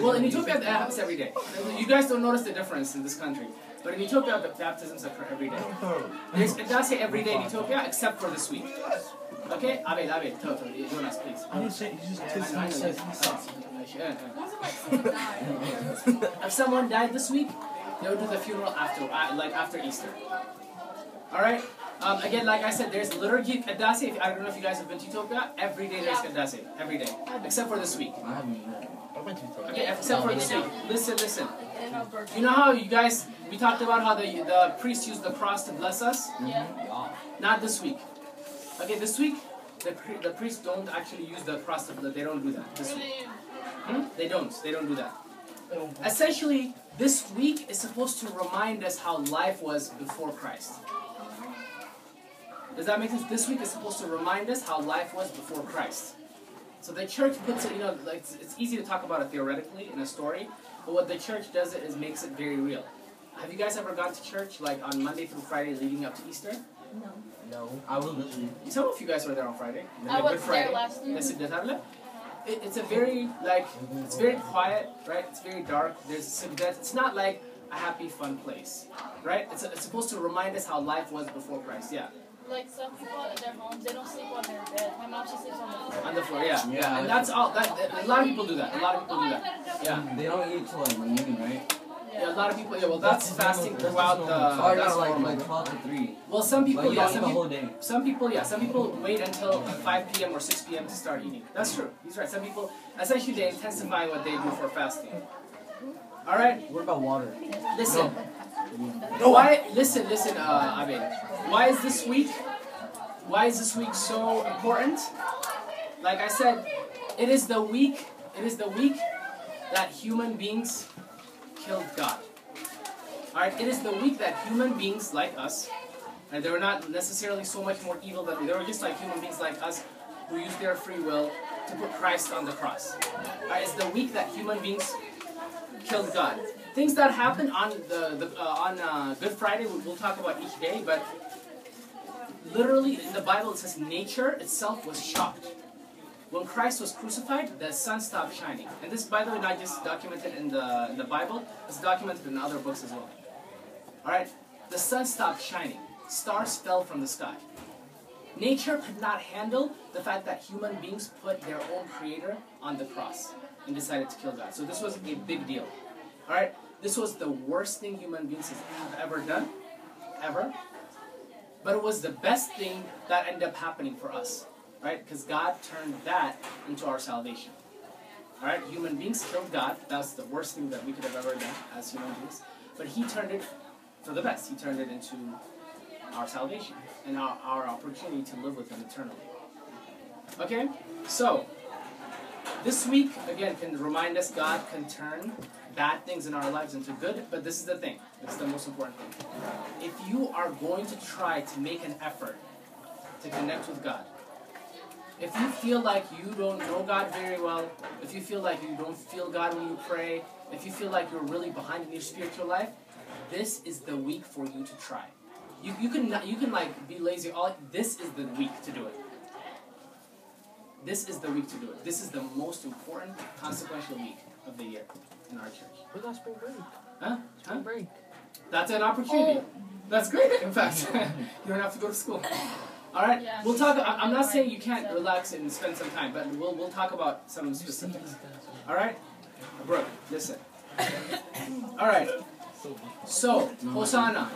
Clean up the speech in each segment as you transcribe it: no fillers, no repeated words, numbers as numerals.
Well, in Ethiopia, it happens every day. You guys don't notice the difference in this country. But in Ethiopia, the baptisms occur every day. There's Kedase every day in Ethiopia, except for this week. Okay? Abel, Jonas, please. I didn't say, you just If someone died this week, they'll do the funeral after Easter. Alright? Again, like I said, there's liturgy Kedase. I don't know if you guys have been to Ethiopia. Every day there's Kedase. Every day. Except for this week. I went to Ethiopia. Okay, except for this week. Listen. You know how you guys, we talked about how the priest used the cross to bless us? Yeah. Not this week. Okay, this week, the priests don't actually use the cross to bless. They don't do that this week. They don't do that. Essentially, this week is supposed to remind us how life was before Christ. Does that make sense? This week is supposed to remind us how life was before Christ. So the church puts it, like it's easy to talk about it theoretically in a story, but what the church does is makes it very real. Have you guys ever gone to church like on Monday through Friday leading up to Easter? No, I will listen. Some of you guys were there on Friday. I was there last year. It's a very it's very quiet, right? It's very dark. It's not like a happy, fun place, right? It's supposed to remind us how life was before Christ. Yeah. Like some people at their homes, they don't sleep on their bed. My mom, she sleeps on the floor. On the floor, yeah. And that's all. A lot of people do that. Yeah. They don't eat till like noon, right? Yeah, a lot of people. Yeah, well, that's fasting throughout the. That's like 12 to 3. Well, some people. But Yeah, the whole day. some people wait until 5 p.m. or 6 p.m. to start eating. That's true. He's right. Some people, essentially, they intensify what they do for fasting. All right. What about water? Listen. Why? Listen, Abed. Why is this week so important? Like I said, it is the week that human beings killed God. Alright, it is the week that human beings like us, and they were not necessarily so much more evil than they were just like human beings like us who used their free will to put Christ on the cross. Alright, it's the week that human beings killed God. Things that happened on on Good Friday, we'll talk about each day, but literally in the Bible it says nature itself was shocked. When Christ was crucified, the sun stopped shining. And this, by the way, not just documented in the Bible, it's documented in other books as well. Alright? The sun stopped shining. Stars fell from the sky. Nature could not handle the fact that human beings put their own creator on the cross and decided to kill God. So this was a big deal. Alright? This was the worst thing human beings have ever done. Ever. But it was the best thing that ended up happening for us. Right? Because God turned that into our salvation. Alright? Human beings killed God. That's the worst thing that we could have ever done as human beings. But He turned it for the best. He turned it into our salvation and our opportunity to live with Him eternally. Okay? So, this week, again, can remind us God can turn bad things in our lives into good, but this is the thing. This is the most important thing. If you are going to try to make an effort to connect with God, if you feel like you don't know God very well, if you feel like you don't feel God when you pray, if you feel like you're really behind in your spiritual life, this is the week for you to try. You can like be lazy. This is the week to do it. This is the week to do it. This is the most important, consequential week of the year in our church. We got spring break. Huh? Spring break. That's an opportunity. That's great, in fact. You don't have to go to school. All right, Yeah, we'll talk. I'm not saying you can't relax and spend some time, but we'll talk about some specifics. All right, Brooke, listen. All right. So Hosanna.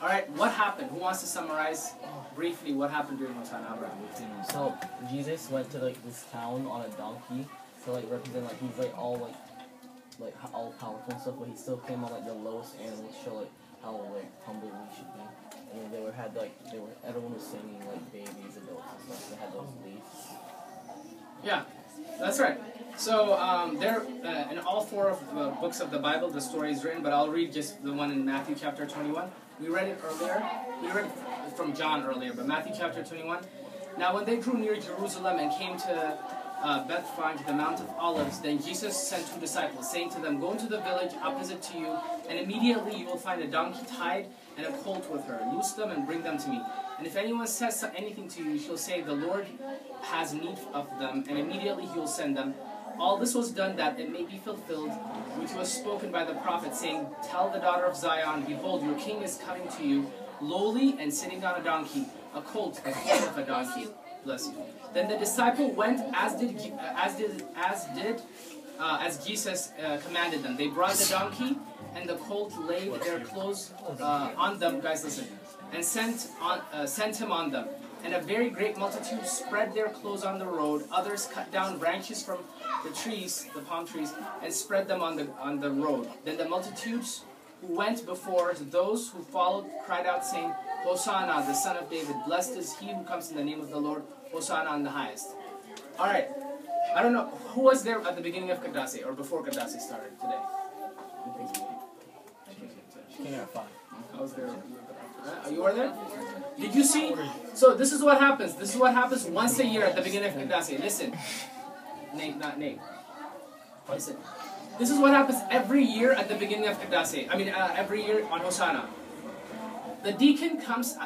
All right, what happened? Who wants to summarize briefly what happened during Hosanna? So Jesus went to like this town on a donkey to like represent like he's like all all powerful and stuff, but he still came on like the lowest animal to show like how like humble we should be. And everyone was singing like babies, adults and stuff. They had those leaves. Yeah, that's right. So there, in all four of the books of the Bible, the story is written, but I'll read just the one in Matthew chapter 21. We read it earlier. We read it from John earlier, but Matthew chapter 21. Now when they drew near Jerusalem and came to Bethphage, the Mount of Olives, then Jesus sent 2 disciples, saying to them, "Go into the village opposite to you, and immediately you will find a donkey tied and a colt with her. Loose them and bring them to me. And if anyone says anything to you, you shall say, 'The Lord has need of them,' and immediately he will send them. all this was done that it may be fulfilled, which was spoken by the prophet, saying, Tell the daughter of Zion, behold, your king is coming to you, lowly and sitting on a donkey, a colt, the foal of a donkey. Bless you. Then the disciple went as Jesus commanded them. They brought the donkey and the colt, laid their clothes on them. Guys, listen. And sent him on them. And a very great multitude spread their clothes on the road. Others cut down branches from the trees, the palm trees, and spread them on the road. Then the multitudes who went before, those who followed, cried out, saying, Hosanna, the Son of David. Blessed is he who comes in the name of the Lord. Hosanna on the highest. All right. I don't know who was there at the beginning of Kadase or before Kadase started today. Came at 5. I was there. You were there? Did you see? So this is what happens. This is what happens once a year at the beginning of Kadase. Listen. Nate, not Nate. Listen. This is what happens every year at the beginning of Kadase. I mean, every year on Hosanna. The deacon comes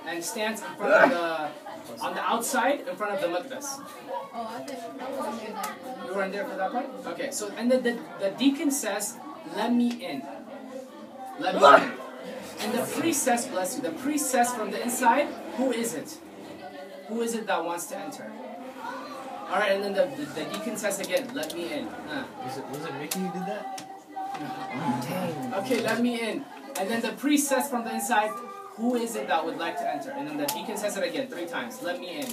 and stands in front of on the outside in front of the Maqdas. Oh, I think I wasn't there that. You weren't there for that part? Okay, so, and then the deacon says, let me in. Let me in. And the priest says, bless you, the priest says from the inside, who is it? Who is it that wants to enter? Alright, and then the deacon says again, let me in. Was it Mickey who did that? Dang. Okay, let me in. And then the priest says from the inside, who is it that would like to enter? And then the deacon says it again 3 times, let me in.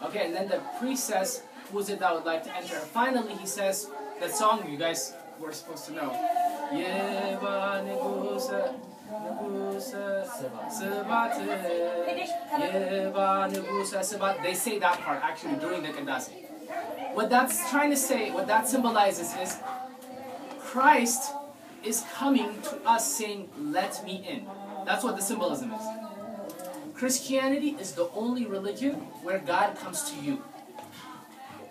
Okay, and then the priest says, who is it that would like to enter? And finally, he says the song you guys were supposed to know. Yeba negusa, negusa, sebat. Yeba negusa, sebat. They say that part actually during the Kadasi. What that's trying to say, what that symbolizes is Christ is coming to us saying, let me in. That's what the symbolism is. Christianity is the only religion where God comes to you.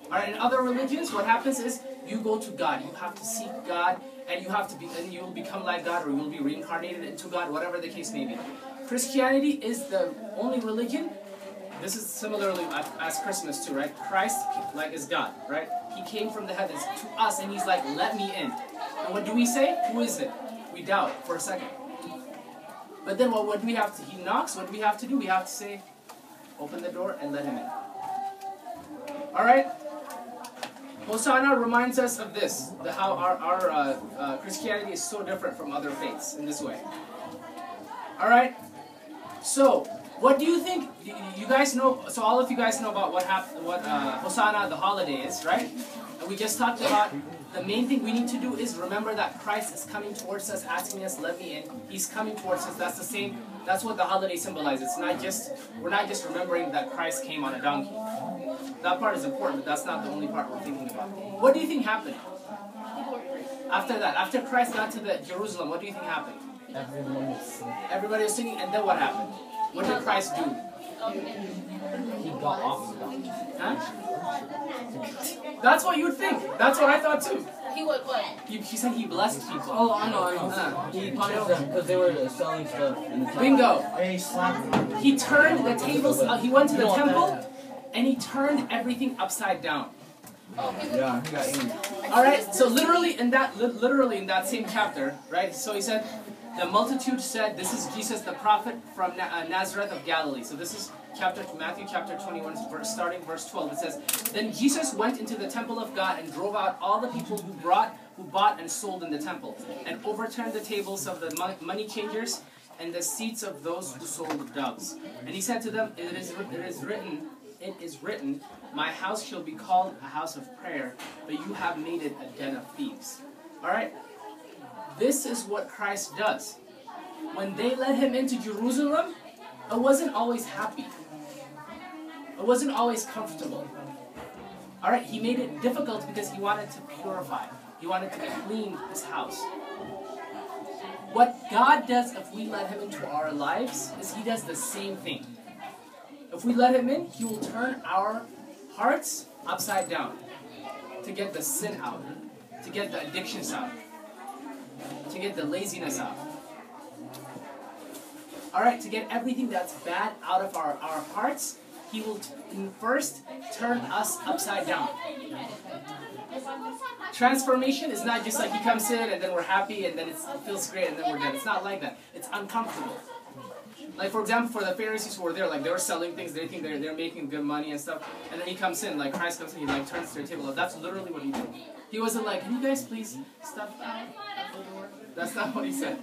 Alright, in other religions, what happens is you go to God. You have to seek God, and you will become like God, or you will be reincarnated into God, whatever the case may be. Christianity is the only religion. This is similarly as Christmas too, right? Christ, like, is God, right? He came from the heavens to us, and he's like, let me in. And what do we say? Who is it? We doubt for a second. But then what do we have to, he knocks, what do we have to do? We have to say, open the door and let him in. Alright? Hosanna reminds us of this, how our Christianity is so different from other faiths in this way. Alright? So, what do you think, you guys know, so all of you guys know about what Hosanna, the holiday is, right? And we just talked about the main thing we need to do is remember that Christ is coming towards us, asking us, let me in. He's coming towards us. That's the same, that's what the holiday symbolizes. We're not just remembering that Christ came on a donkey. That part is important, but that's not the only part we're thinking about. What do you think happened? After that, after Christ got to Jerusalem, what do you think happened? Everyone was singing. Everybody was singing, and then what happened? What did Christ do? He got off the donkey. Huh? That's what you would think. That's what I thought too. He would what? He said he blessed people. Oh, I know. He punished them because they were selling stuff in the temple. Bingo. And he slapped them. He turned the tables, he went to the temple, and he turned everything upside down. Oh, Yeah, he got angry. Alright, so literally in that same chapter, right, so he said, the multitude said, this is Jesus the prophet from Nazareth of Galilee. So this is Matthew chapter 21, starting verse 12. It says, Then Jesus went into the temple of God and drove out all the people who bought and sold in the temple, and overturned the tables of the money changers and the seats of those who sold doves. And he said to them, It is written, my house shall be called a house of prayer, but you have made it a den of thieves. Alright? This is what Christ does. When they led him into Jerusalem, it wasn't always happy. It wasn't always comfortable. Alright, he made it difficult because he wanted to purify. He wanted to clean his house. What God does if we let him into our lives is he does the same thing. If we let him in, he will turn our hearts upside down to get the sin out, to get the addictions out, to get the laziness out. Alright, to get everything that's bad out of our hearts, He will first turn us upside down. Transformation is not just like he comes in and then we're happy and then it feels great and then we're done. It's not like that. It's uncomfortable. Like for example, for the Pharisees who were there, like they were selling things, they think they're making good money and stuff, and then he comes in, like Christ comes in, he like turns their table up. That's literally what he did. He wasn't like, can you guys please step out at the door? That's not what he said.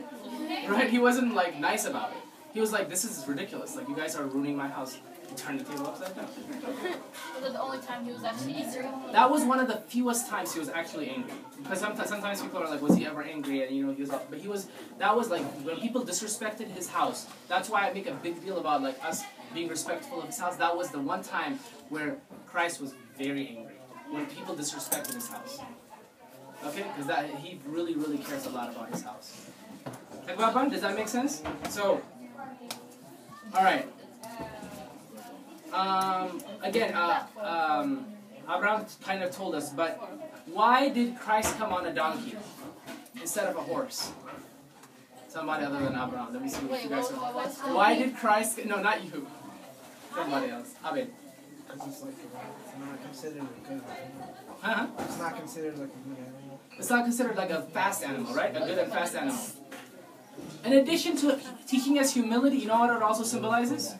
Right? He wasn't like nice about it. He was like, this is ridiculous. Like you guys are ruining my house. He turned the table upside down. Was it the only time he was actually angry? That was one of the fewest times he was actually angry. Because sometimes people are like, was he ever angry? And you know, he was. But he was. That was like when people disrespected his house. That's why I make a big deal about like us being respectful of his house. That was the one time where Christ was very angry when people disrespected his house. Okay, because that he really, really cares a lot about his house. Does that make sense? So, all right. Again, Abraham kind of told us, but why did Christ come on a donkey instead of a horse? Somebody other than Abraham. Let me see what you guys are. Why did Christ? No, not you. Somebody else. Abed. Because it's like not considered a good animal. Huh? It's not considered like a good animal. It's not considered like a fast animal, right? A good and fast animal. In addition to teaching us humility, you know what it also symbolizes?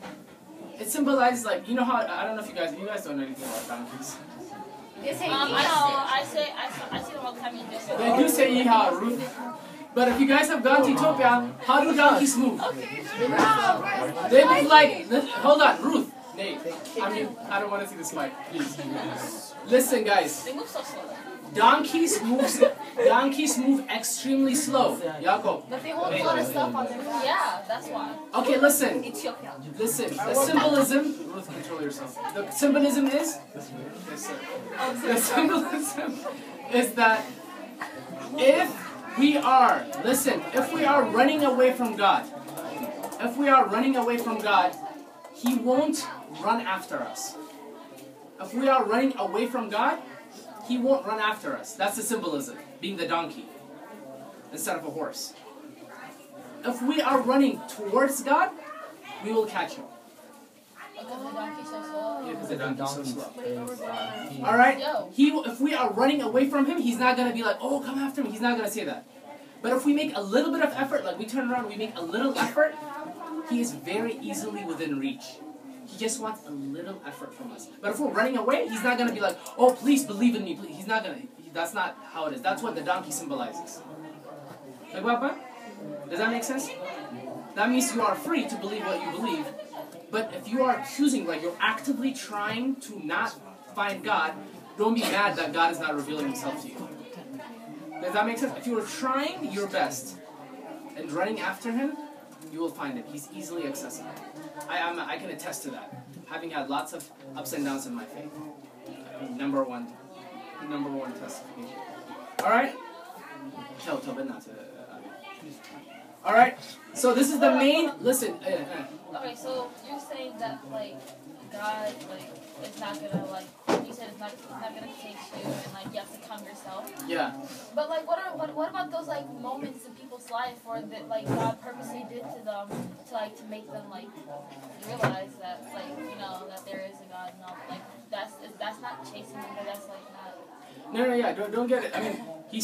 It symbolizes like, you know how, I don't know if you guys don't know anything about donkeys. I know. I see them all the time. They do say yeehaw, Ruth. But if you guys have gone to Ethiopia, how do donkeys move? They move like, hold on, Ruth, Nate. I don't want to see this mic, please. Listen, guys. They move so slow. Donkeys move extremely slow. Yaakov. But they hold a lot of stuff on their back. Yeah, that's why. Okay, listen. Ethiopia. Listen, the symbolism, Ruth, control yourself. The symbolism is, yes, sir. The symbolism is that if we are running away from God, He won't run after us. If we are running away from God, He won't run after us. That's the symbolism, being the donkey instead of a horse. If we are running towards God, we will catch Him. Because the donkey's so slow. Yeah, because the donkey's so slow. All Alright? If we are running away from Him, He's not going to be like, oh, come after me. He's not going to say that. But if we make a little bit of effort, like we turn around, we make a little effort, He is very easily within reach. He just wants a little effort from us. But if we're running away, He's not going to be like, oh, please believe in me. Please. He's not going to. That's not how it is. That's what the donkey symbolizes. Like, Papa? Does that make sense? That means you are free to believe what you believe. But if you are choosing, like you're actively trying to not find God, don't be mad that God is not revealing Himself to you. Does that make sense? If you are trying your best and running after Him, you will find Him. He's easily accessible. I can attest to that. Having had lots of ups and downs in my faith. Number one testification. Alright? Alright, so this is the main, listen. Okay, so you're saying that, like, God, like, is not gonna, like, you said it's not gonna take you, and, like, you have to come yourself. Yeah. But, like, what about those, like, moments in people's life where, that, like, God purposely did to them, to make them, like, realize that, like, you know, that there is a God and all, like, that's not chasing them, but that's, like, not... No, yeah, don't get it. I mean, he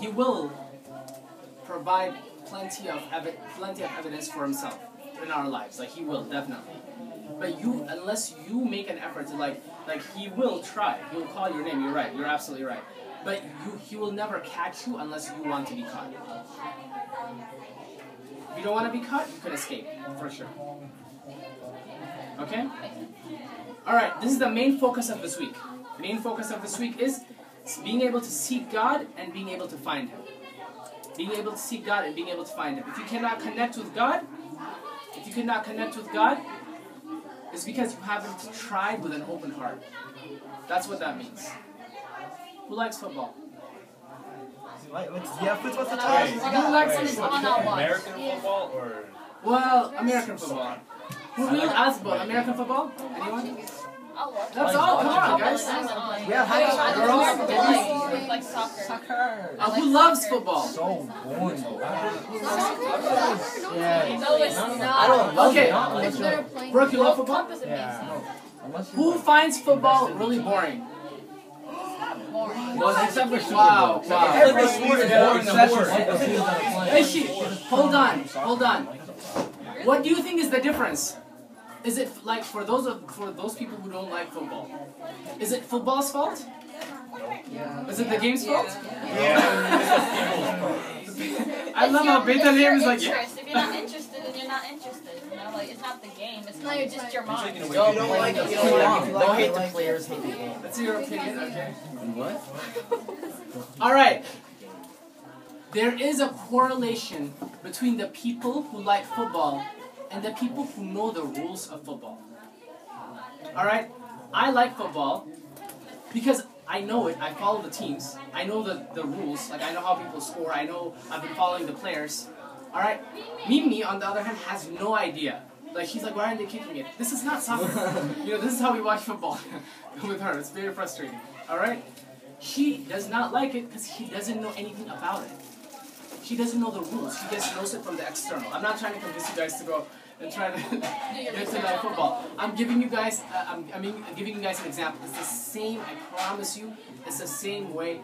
will provide plenty of evidence for Himself in our lives. Like, He will, definitely. But unless you make an effort to, like He will try. He will call your name. You're right. You're absolutely right. But He will never catch you unless you want to be caught. If you don't want to be caught, you could escape, for sure. Okay? Alright, this is the main focus of this week. Main focus of this week is being able to seek God and being able to find Him. Being able to seek God and being able to find Him. If you cannot connect with God, it's because you haven't tried with an open heart. That's what that means. Who likes football? What's the time? Who likes football? American football or? Well, American football. Who will ask about American football? Anyone? I'll watch That's it. all. Come on, I'll guys. watch it. Yeah, Girls, like soccer. Soccer. Who loves football? So boring. Yeah. No, it's not. I don't love Okay. it. It's better playing. Brooke, you love World football? Cup is amazing. Who finds football really boring? Boring. Well, except for Super Wow, Bowl. wow. Every sport is boring. Hey, she, hold on. What do you think is the difference? Is it like for those people who don't like football? Is it football's fault? Is it the game's fault? I love how Beta Liam is like, yeah. If you're not interested, then you're not interested. You know, like it's not the game. It's not just your mind. You don't like it, you don't like it. Don't hate the players, hate the game. That's your opinion, okay? What? Alright. There is a correlation between the people who like football and the people who know the rules of football. Alright? I like football because I know it. I follow the teams. I know the rules. Like, I know how people score. I know I've been following the players. Alright? Mimi, on the other hand, has no idea. Like, she's like, why aren't they kicking it? This is not soccer. You know, this is how we watch football with her. It's very frustrating. Alright? She does not like it because she doesn't know anything about it. She doesn't know the rules. She just knows it from the external. I'm not trying to convince you guys to go and try to get to like football. I'm giving you guys, giving you guys an example. It's the same. I promise you, it's the same way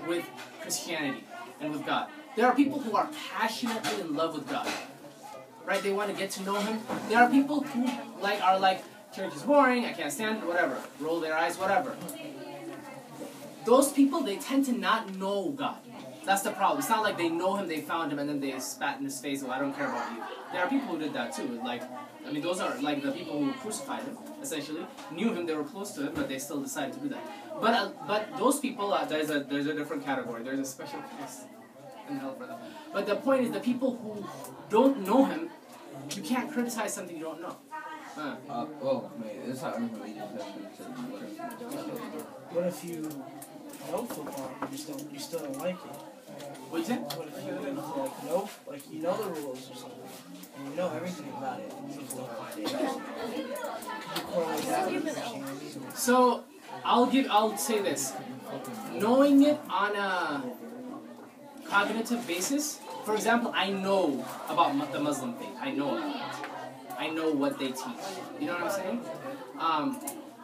with Christianity and with God. There are people who are passionately in love with God, right? They want to get to know Him. There are people who are like, church is boring. I can't stand it. Whatever. Roll their eyes. Whatever. Those people, they tend to not know God. That's the problem. It's not like they know Him, they found Him, and then they spat in His face, well, I don't care about you. There are people who did that too. Like, I mean, those are like the people who crucified Him, essentially. Knew Him, they were close to Him, but they still decided to do that. But those people, there's a different category. There's a special place in hell for them. But the point is, the people who don't know Him, you can't criticize something you don't know. Well, it's not everybody just What if you know football and you still don't like it? What'd you say? What if you know the rules or something, and you know everything about it, and you still don't find it? Could you correlate that with Christianity? So I'll say this. Knowing it on a cognitive basis, for example, I know about the Muslim faith. I know about it. I know what they teach. You know what I'm saying?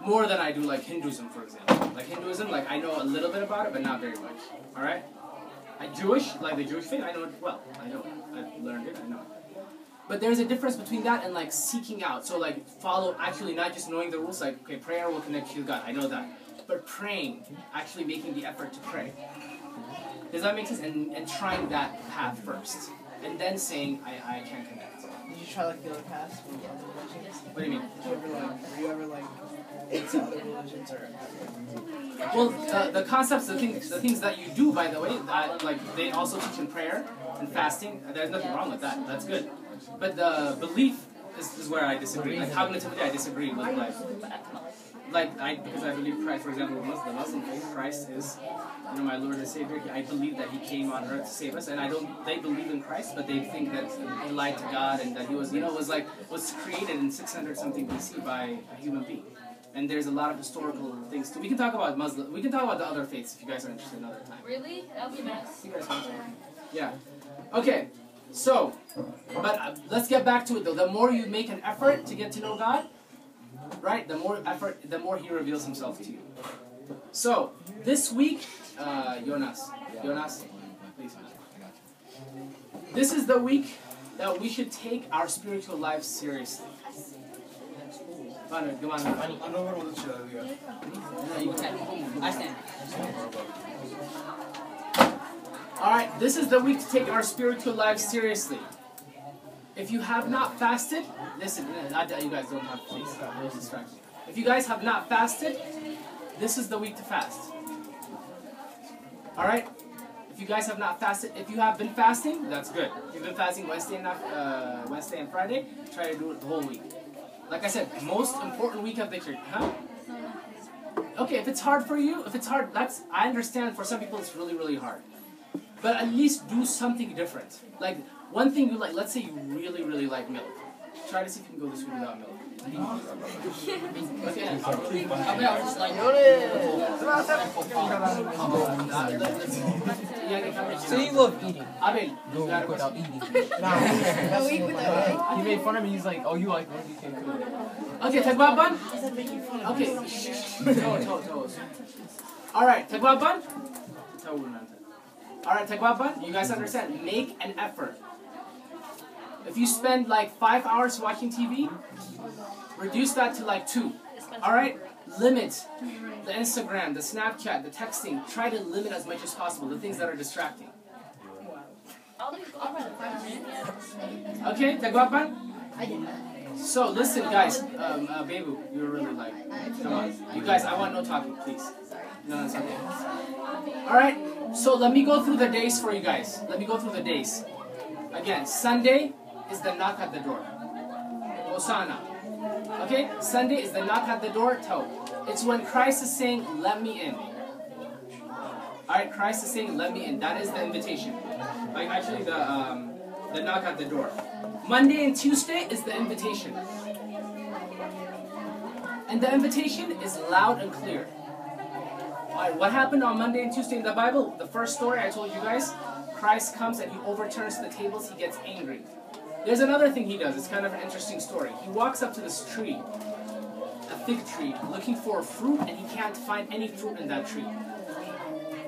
More than I do like Hinduism, for example. Like Hinduism, like I know a little bit about it, but not very much. Alright? Jewish, like the Jewish faith, I know it well. I know it. I've learned it, I know it. But there's a difference between that and like seeking out. So like actually not just knowing the rules, like, okay, prayer will connect you to God. I know that. But praying, actually making the effort to pray. Does that make sense? And trying that path first. And then saying, I can't connect. Did you try like the other paths with other religions? What do you mean? Were you ever like into other religions or? Well, the concepts, the things that you do, by the way, like they also teach in prayer and fasting. There's nothing wrong with that. That's good. But the belief is where I disagree. Like cognitively, I disagree with because I believe Christ, for example, the Muslim faith, Christ is, my Lord and Savior. I believe that He came on earth to save us, and they believe in Christ, but they think that He lied to God and that He was, was created in 600 something BC by a human being. And there's a lot of historical things too. We can talk about Muslim. We can talk about the other faiths if you guys are interested another time. Really? That would be nice. You guys want to? Yeah. Okay. So, but let's get back to it though. The more you make an effort to get to know God, right? The more effort, the more He reveals Himself to you. So this week, Jonas, please. This is the week that we should take our spiritual life seriously. Come on. I stand. Alright, this is the week to take our spiritual life seriously. If you have not fasted, listen, you guys don't have to please. No distraction. If you guys have not fasted, this is the week to fast. Alright? If you guys have not fasted, if you have been fasting, that's good. If you've been fasting Wednesday and Friday, try to do it the whole week. Like I said, most important week of the church. Huh? Okay, if it's hard for you, I understand for some people it's really, really hard. But at least do something different. Like, one thing you like, let's say you really, really like milk. Try to see if you can go this week without milk. So you love eating. Abel, Go without eating. He made fun of me. He's like, oh, you like when you can cook. okay, tagbaban? Okay. Alright, tagbaban? Alright, tagbaban, you guys understand? Make an effort. If you spend like 5 hours watching TV, reduce that to like 2. Alright? Limit the Instagram, the Snapchat, the texting. Try to limit as much as possible the things that are distracting. Okay, tagbaban? So listen, guys. Bebu, you're really like, come on. You guys, I want no talking, please. No, it's okay. Alright, so let me go through the days for you guys. Let me go through the days. Again, Sunday is the knock at the door. Hosanna. Okay? Sunday is the knock at the door. It's when Christ is saying, let me in. Alright, Christ is saying, let me in. That is the invitation. Like actually the knock at the door. Monday and Tuesday is the invitation. And the invitation is loud and clear. Alright, what happened on Monday and Tuesday in the Bible? The first story I told you guys, Christ comes and he overturns the tables, he gets angry. There's another thing he does, it's kind of an interesting story. He walks up to this tree, a fig tree, looking for fruit, and he can't find any fruit in that tree.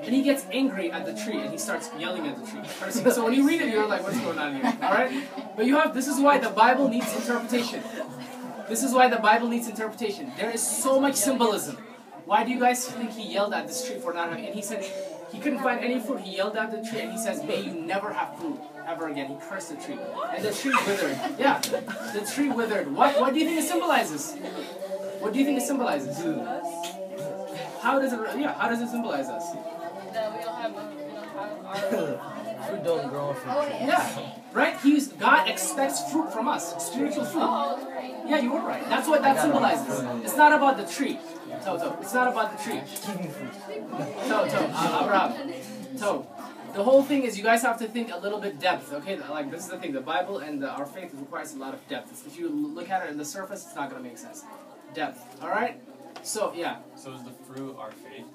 And he gets angry at the tree, and he starts yelling at the tree. So when you read it, you're like, what's going on here? Alright? But this is why the Bible needs interpretation. This is why the Bible needs interpretation. There is so much symbolism. Why do you guys think he yelled at this tree for not having? And he said he couldn't find any fruit. He yelled at the tree and he says, may you never have fruit ever again. He cursed the tree. And the tree withered. Yeah, the tree withered. What do you think it symbolizes? What do you think it symbolizes? How does it symbolize us? That we don't have our Fruit don't grow from trees. Yeah, right? God expects fruit from us, spiritual fruit. Oh, great. Yeah, you were right. That's what that symbolizes. It's not about the tree. It's not about the tree. Abraham. The whole thing is you guys have to think a little bit depth, okay? Like this is the thing, the Bible and our faith requires a lot of depth. If you look at it on the surface, it's not going to make sense. Depth, alright? So, yeah. So is the fruit our faith?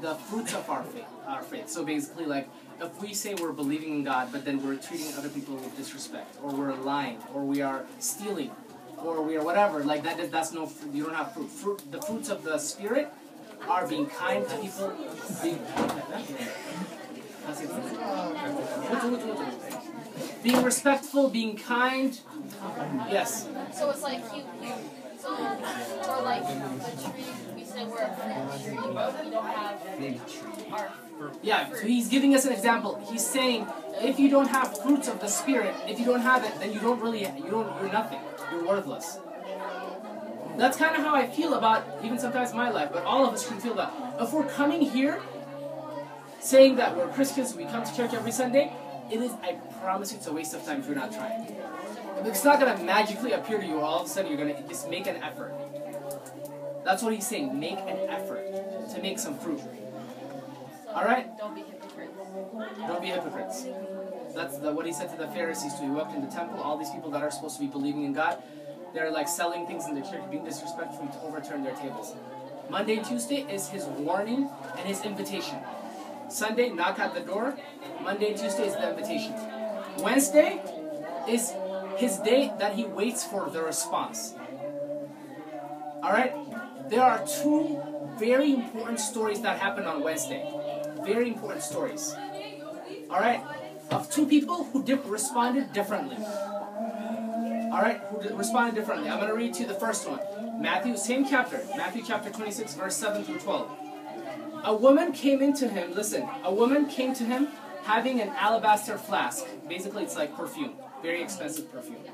The fruits of our faith. So basically, like, if we say we're believing in God, but then we're treating other people with disrespect, or we're lying, or we are stealing, or we are whatever, like that's no fruit. You don't have fruit. The fruits of the Spirit are being kind to people, being respectful, being kind. Yes. So it's like so for like the tree, we say we're a fruit tree, but we don't have our fruit. Yeah, so he's giving us an example. He's saying, if you don't have fruits of the Spirit, if you don't have it, then you're nothing. You're worthless. That's kind of how I feel about even sometimes my life, but all of us can feel that. If we're coming here, saying that we're Christians, we come to church every Sunday, I promise you, it's a waste of time if you're not trying. It's not going to magically appear to you all of a sudden. You're going to just make an effort. That's what he's saying. Make an effort to make some fruit. Alright? Don't be hypocrites. Don't be hypocrites. That's what he said to the Pharisees. So he walked in the temple. All these people that are supposed to be believing in God, they're like selling things in the church, being disrespectful to overturn their tables. Monday and Tuesday is his warning and his invitation. Sunday, knock at the door. Monday and Tuesday is the invitation. Wednesday is his day that he waits for the response. Alright? There are two very important stories that happened on Wednesday. Very important stories. Alright? Of two people who responded differently. Alright? Who responded differently. I'm going to read to you the first one. Matthew, same chapter. Matthew chapter 26, verse 7 through 12. A woman came into him, listen, a woman came to him having an alabaster flask. Basically, it's like perfume. Very expensive perfume.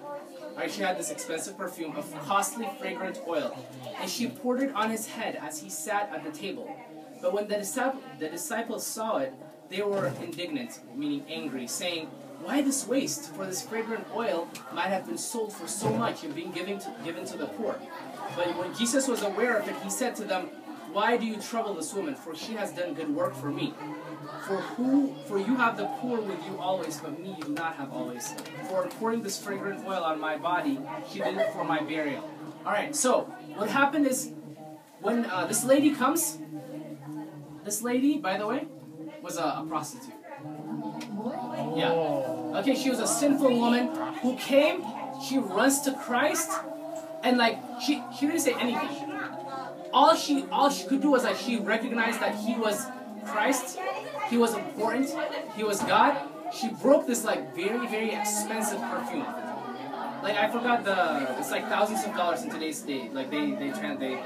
Alright, she had this expensive perfume of costly, fragrant oil. And she poured it on his head as he sat at the table. But when the disciples saw it, they were indignant, meaning angry, saying, why this waste? For this fragrant oil might have been sold for so much and been given to the poor. But when Jesus was aware of it, he said to them, why do you trouble this woman? For she has done good work for me. For you have the poor with you always, but me you do not have always. For pouring this fragrant oil on my body, she did it for my burial. Alright, so what happened is when this lady comes, this lady, by the way, was a prostitute. Yeah. Okay, she was a sinful woman who came, she runs to Christ, and like she didn't say anything. All she could do was that she recognized that he was Christ, he was important, he was God. She broke this like very, very expensive perfume. Like I forgot it's like thousands of dollars in today's day. Like they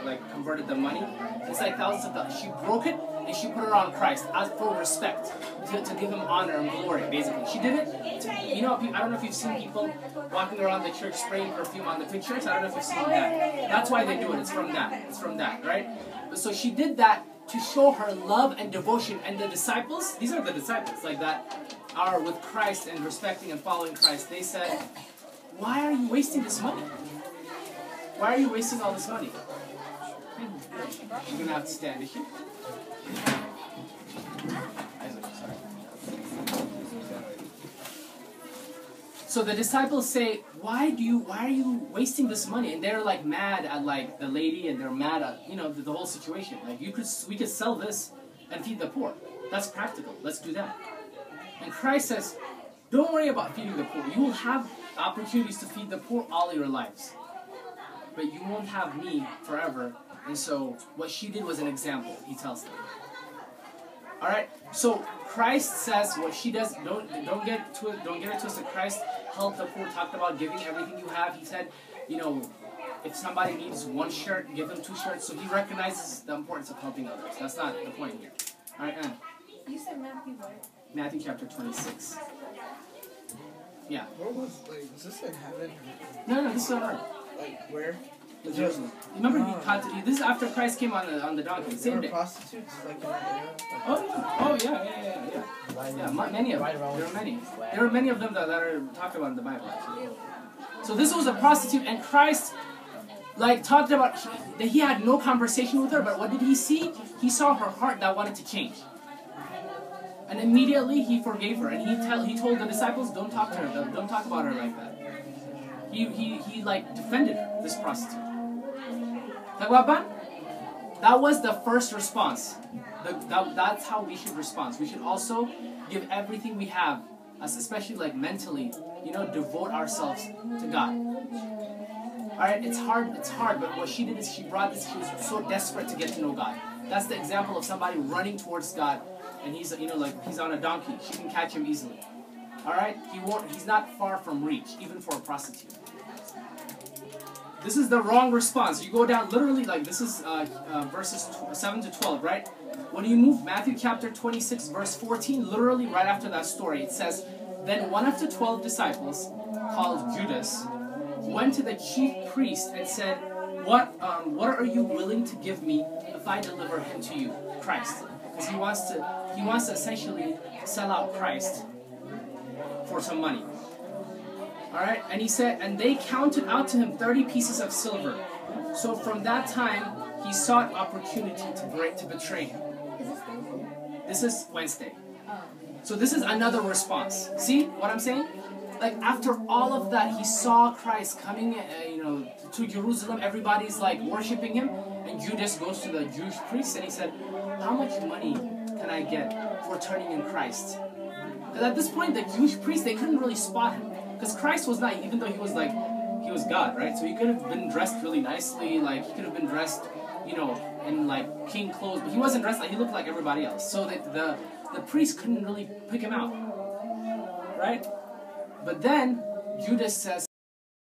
like converted the money. It's like thousands of dollars. She broke it and she put it on Christ as for respect, to give him honor and glory. Basically, she did it. You know, I don't know if you've seen people walking around the church spraying perfume on the pictures. I don't know if you've seen that. That's why they do it. It's from that, right? So she did that to show her love and devotion. And the disciples, these are the disciples, like that, are with Christ and respecting and following Christ. They said, why are you wasting this money? Why are you wasting all this money? You're going to have to stand, is she? So the disciples say, why are you wasting this money? And they're like mad at like the lady, and they're mad at, you know, the whole situation. Like we could sell this and feed the poor. That's practical. Let's do that. And Christ says, don't worry about feeding the poor. You will have opportunities to feed the poor all your lives. But you won't have me forever. And so what she did was an example, he tells them. Alright? So Christ says what she does, don't get it twisted. Christ helped the poor, talked about giving everything you have. He said, you know, if somebody needs one shirt, give them 2 shirts. So he recognizes the importance of helping others. That's not the point here. Alright, Anna. You said Matthew what? Matthew chapter 26. Yeah. Where was this in heaven? No, this is on earth. Like where? In Jerusalem. Remember, this is after Christ came on the donkey. Same day. Prostitutes like in Isaiah? Oh yeah. Yeah, many of them. There are many. There are many of them that are talked about in the Bible. Actually. So this was a prostitute, and Christ, like, talked about that he had no conversation with her. But what did he see? He saw her heart that wanted to change. And immediately he forgave her, and he told the disciples, don't talk to her, don't talk about her like that. He like defended her, this prostitute. That was the first response. That's how we should respond. We should also give everything we have, especially like mentally, you know, devote ourselves to God. Alright, it's hard, but what she did is she was so desperate to get to know God. That's the example of somebody running towards God, and he's, you know, like he's on a donkey. She can catch him easily. Alright? He's not far from reach, even for a prostitute. This is the wrong response. You go down literally, like this is verses 7 to 12, right? When you move Matthew chapter 26, verse 14, literally right after that story, it says, then one of the 12 disciples, called Judas, went to the chief priest and said, what are you willing to give me if I deliver him to you, Christ? Because he wants to essentially sell out Christ for some money. Alright, and he said, and they counted out to him 30 pieces of silver. So from that time, he sought opportunity to betray him. This is Wednesday. So this is another response. See what I'm saying? Like after all of that, he saw Christ coming, to Jerusalem. Everybody's like worshiping him, and Judas goes to the Jewish priest and he said, "How much money can I get for turning in Christ?" Because at this point, the Jewish priests, they couldn't really spot him, because Christ was not, even though he was God, right? So he could have been dressed really nicely, like he could have been dressed, in like king clothes, but he wasn't dressed like, he looked like everybody else. So that the priest couldn't really pick him out, right? But then Judas says,